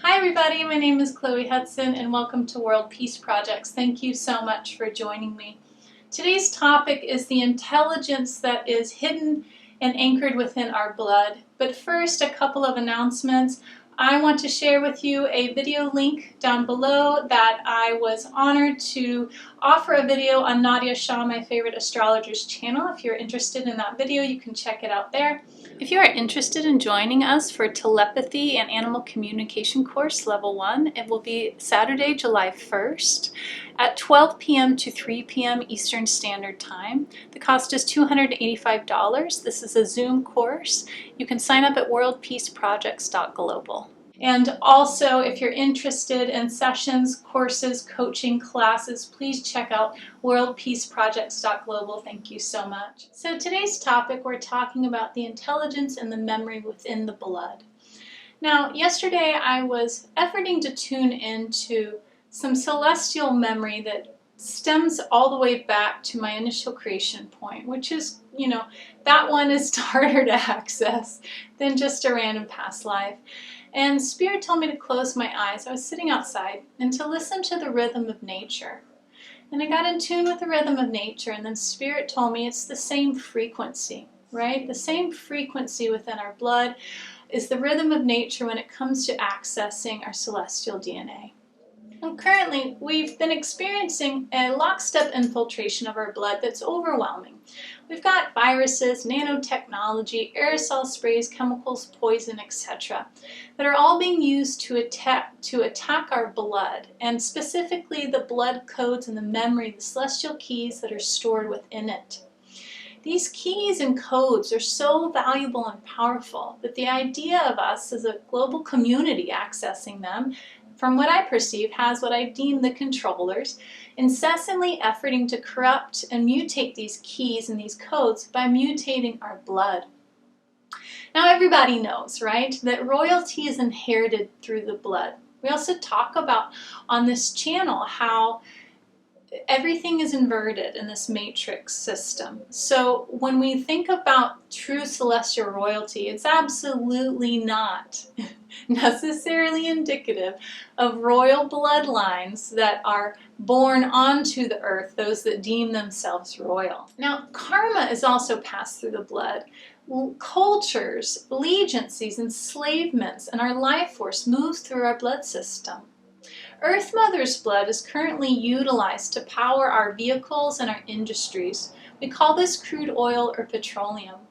Hi everybody, my name is Chloe Hudson and welcome to World Peace Projects. Thank you so much for joining me. Today's topic is the intelligence that is hidden and anchored within our blood. But first, a couple of announcements. I want to share with you a video link down below that I was honored to offer a video on Nadiya Shah, my favorite astrologer's channel. If you're interested in that video, you can check it out there. If you are interested in joining us for Telepathy and Animal Communication course Level 1, it will be Saturday, July 1st at 12 p.m. to 3 p.m. Eastern Standard Time. The cost is $285. This is a Zoom course. You can sign up at worldpeaceprojects.global. And also, if you're interested in sessions, courses, coaching, classes, please check out worldpeaceprojects.global. Thank you so much. So today's topic, we're talking about the intelligence and the memory within the blood. Now, yesterday I was efforting to tune into some celestial memory that stems all the way back to my initial creation point, which is, that one is harder to access than just a random past life. And Spirit told me to close my eyes. I was sitting outside and to listen to the rhythm of nature. And I got in tune with the rhythm of nature, and then Spirit told me it's the same frequency, right? The same frequency within our blood is the rhythm of nature when it comes to accessing our celestial DNA. And currently, we've been experiencing a lockstep infiltration of our blood that's overwhelming. We've got viruses, nanotechnology, aerosol sprays, chemicals, poison, etc. that are all being used to attack our blood, and specifically the blood codes and the memory, the celestial keys that are stored within it. These keys and codes are so valuable and powerful that the idea of us as a global community accessing them, from what I perceive, has what I deem the controllers incessantly efforting to corrupt and mutate these keys and these codes by mutating our blood. Now everybody knows, right, that royalty is inherited through the blood. We also talk about on this channel how everything is inverted in this matrix system. So when we think about true celestial royalty, it's absolutely not necessarily indicative of royal bloodlines that are born onto the earth, those that deem themselves royal. Now, karma is also passed through the blood. Cultures, allegiances, enslavements, and our life force moves through our blood system. Earth Mother's blood is currently utilized to power our vehicles and our industries. We call this crude oil or petroleum.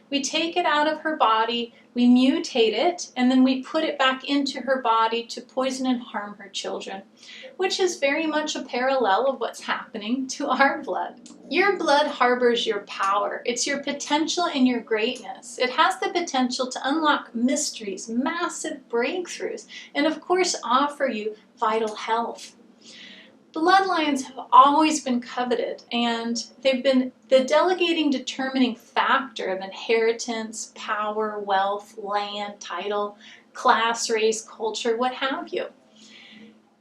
We take it out of her body, we mutate it, and then we put it back into her body to poison and harm her children, which is very much a parallel of what's happening to our blood. Your blood harbors your power. It's your potential and your greatness. It has the potential to unlock mysteries, massive breakthroughs, and of course offer you vital health. Bloodlines have always been coveted, and they've been the delegating determining factor of inheritance, power, wealth, land, title, class, race, culture, what have you.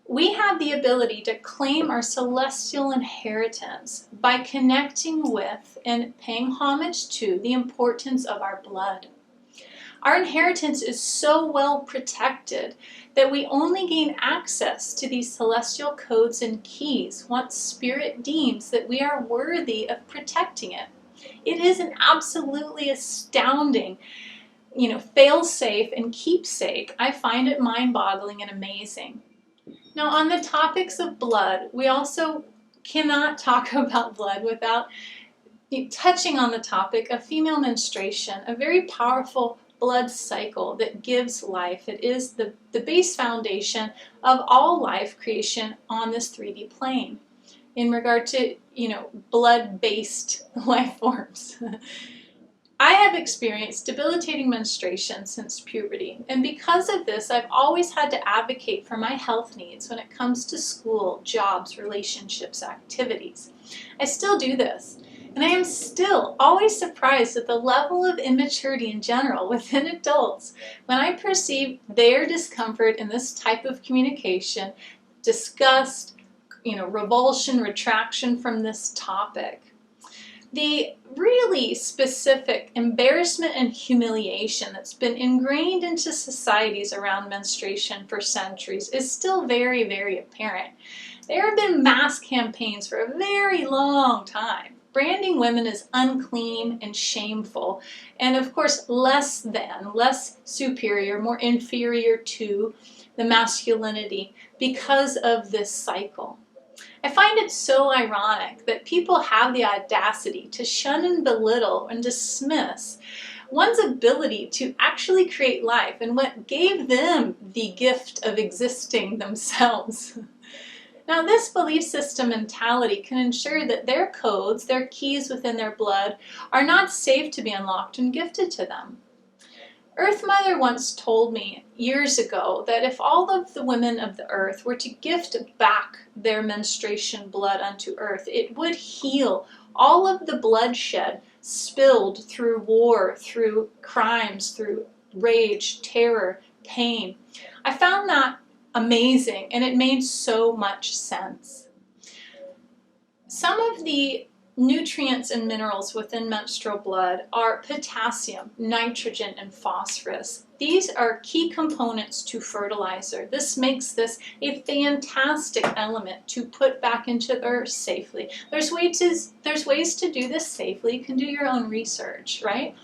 We have the ability to claim our celestial inheritance by connecting with and paying homage to the importance of our blood. Our inheritance is so well protected that we only gain access to these celestial codes and keys once Spirit deems that we are worthy of protecting it. It is an absolutely astounding, fail-safe and keepsake. I find it mind-boggling and amazing. Now, on the topics of blood, we also cannot talk about blood without touching on the topic of female menstruation, a very powerful blood cycle that gives life. It is the base foundation of all life creation on this 3D plane in regard to, blood-based life forms. I have experienced debilitating menstruation since puberty, and because of this, I've always had to advocate for my health needs when it comes to school, jobs, relationships, activities. I still do this. And I am still always surprised at the level of immaturity in general within adults when I perceive their discomfort in this type of communication, disgust, revulsion, retraction from this topic. The really specific embarrassment and humiliation that's been ingrained into societies around menstruation for centuries is still very, very apparent. There have been mass campaigns for a very long time, branding women as unclean and shameful, and of course less than, less superior, more inferior to the masculinity because of this cycle. I find it so ironic that people have the audacity to shun and belittle and dismiss one's ability to actually create life and what gave them the gift of existing themselves. Now, this belief system mentality can ensure that their codes, their keys within their blood, are not safe to be unlocked and gifted to them. Earth Mother once told me years ago that if all of the women of the earth were to gift back their menstruation blood unto earth, it would heal all of the bloodshed spilled through war, through crimes, through rage, terror, pain. I found that amazing, and it made so much sense. Some of the nutrients and minerals within menstrual blood are potassium, nitrogen, and phosphorus. These are key components to fertilizer. This makes this a fantastic element to put back into the earth safely. There's ways to do this safely. You can do your own research, right?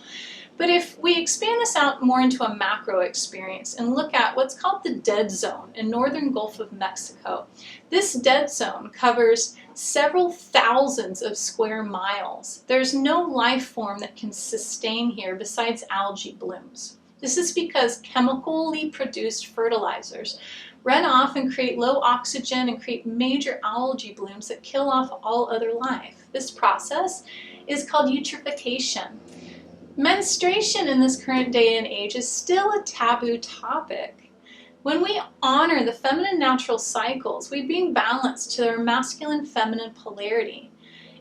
But if we expand this out more into a macro experience and look at what's called the dead zone in northern Gulf of Mexico, this dead zone covers several thousands of square miles. There's no life form that can sustain here besides algae blooms. This is because chemically produced fertilizers run off and create low oxygen and create major algae blooms that kill off all other life. This process is called eutrophication. Menstruation in this current day and age is still a taboo topic. When we honor the feminine natural cycles, we bring balance to their masculine-feminine polarity.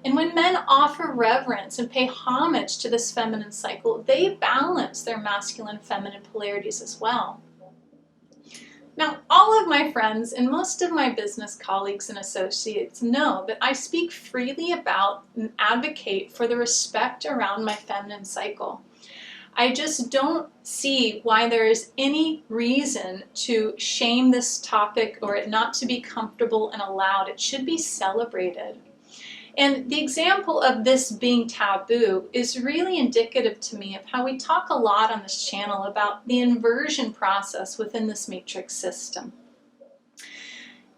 And when men offer reverence and pay homage to this feminine cycle, they balance their masculine-feminine polarities as well. Now, all of my friends and most of my business colleagues and associates know that I speak freely about and advocate for the respect around my feminine cycle. I just don't see why there is any reason to shame this topic or it not to be comfortable and allowed. It should be celebrated. And the example of this being taboo is really indicative to me of how we talk a lot on this channel about the inversion process within this matrix system.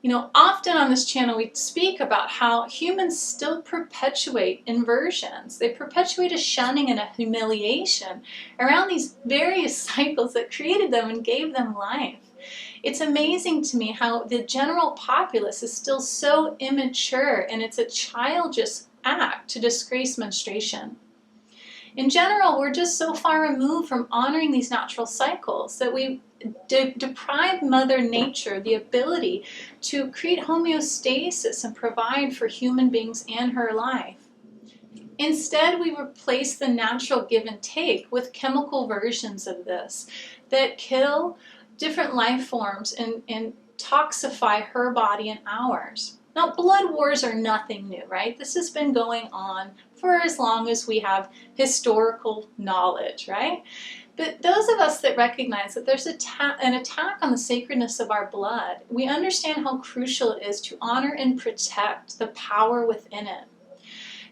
You know, often on this channel we speak about how humans still perpetuate inversions. They perpetuate a shunning and a humiliation around these various cycles that created them and gave them life. It's amazing to me how the general populace is still so immature, and it's a childish act to disgrace menstruation. In general, we're just so far removed from honoring these natural cycles that we deprive Mother Nature the ability to create homeostasis and provide for human beings and her life. Instead, we replace the natural give and take with chemical versions of this that kill different life forms and toxify her body and ours. Now, blood wars are nothing new, right? This has been going on for as long as we have historical knowledge, right? But those of us that recognize that there's an attack on the sacredness of our blood, we understand how crucial it is to honor and protect the power within it.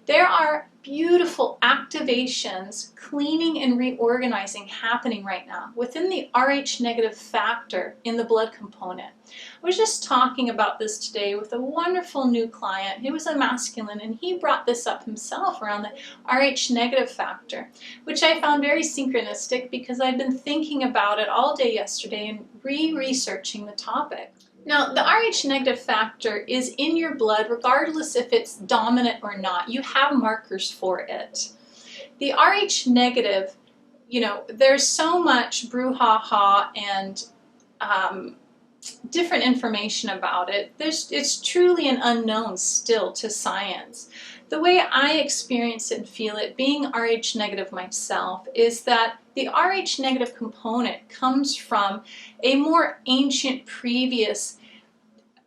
There are beautiful activations, cleaning and reorganizing happening right now within the Rh negative factor in the blood component. I was just talking about this today with a wonderful new client. He was a masculine and he brought this up himself around the Rh negative factor, which I found very synchronistic because I've been thinking about it all day yesterday and researching the topic. Now, the Rh negative factor is in your blood regardless if it's dominant or not. You have markers for it. The Rh negative, you know, there's so much brouhaha and different information about it. It's truly an unknown still to science. The way I experience it and feel it, being Rh negative myself, is that the Rh negative component comes from a more ancient previous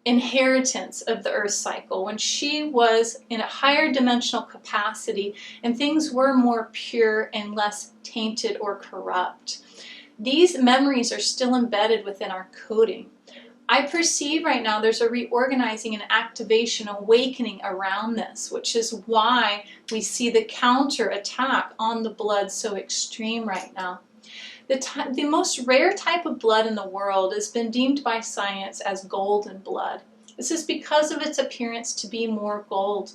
inheritance of the earth cycle, when she was in a higher dimensional capacity and things were more pure and less tainted or corrupt. These memories are still embedded within our coding. I perceive right now there's a reorganizing and activation, awakening around this, which is why we see the counter attack on the blood so extreme right now. The most rare type of blood in the world has been deemed by science as golden blood. This is because of its appearance to be more gold.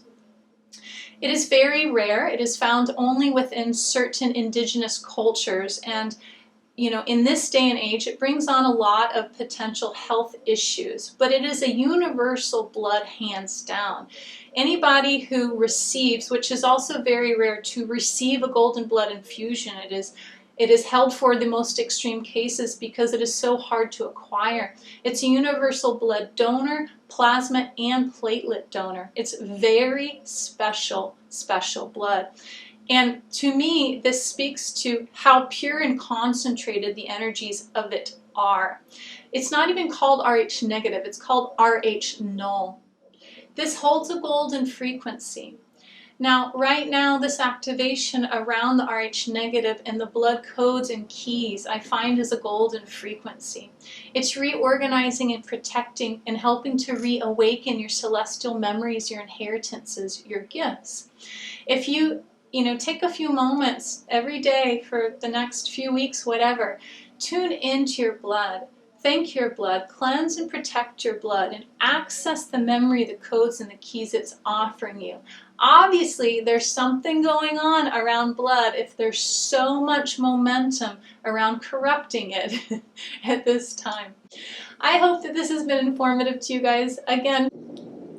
It is very rare. It is found only within certain indigenous cultures, and in this day and age, it brings on a lot of potential health issues, but it is a universal blood, hands down. Anybody who receives, which is also very rare, to receive a golden blood infusion, it is held for the most extreme cases because it is so hard to acquire. It's a universal blood donor, plasma, and platelet donor. It's very special, special blood. And to me, this speaks to how pure and concentrated the energies of it are. It's not even called RH negative, it's called RH null. This holds a golden frequency. Now, right now, this activation around the RH negative and the blood codes and keys I find is a golden frequency. It's reorganizing and protecting and helping to reawaken your celestial memories, your inheritances, your gifts. If you take a few moments every day for the next few weeks, whatever, tune into your blood, thank your blood, cleanse and protect your blood, and access the memory, the codes, and the keys it's offering you. Obviously, there's something going on around blood if there's so much momentum around corrupting it at this time. I hope that this has been informative to you guys. Again,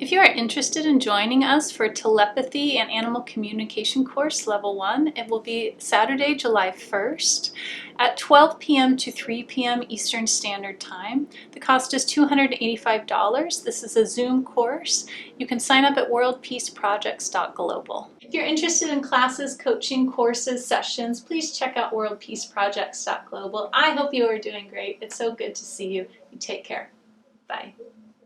if you are interested in joining us for Telepathy and Animal Communication course Level 1, it will be Saturday, July 1st at 12 p.m. to 3 p.m. Eastern Standard Time. The cost is $285. This is a Zoom course. You can sign up at worldpeaceprojects.global. If you're interested in classes, coaching, courses, sessions, please check out worldpeaceprojects.global. I hope you are doing great. It's so good to see you. You take care. Bye.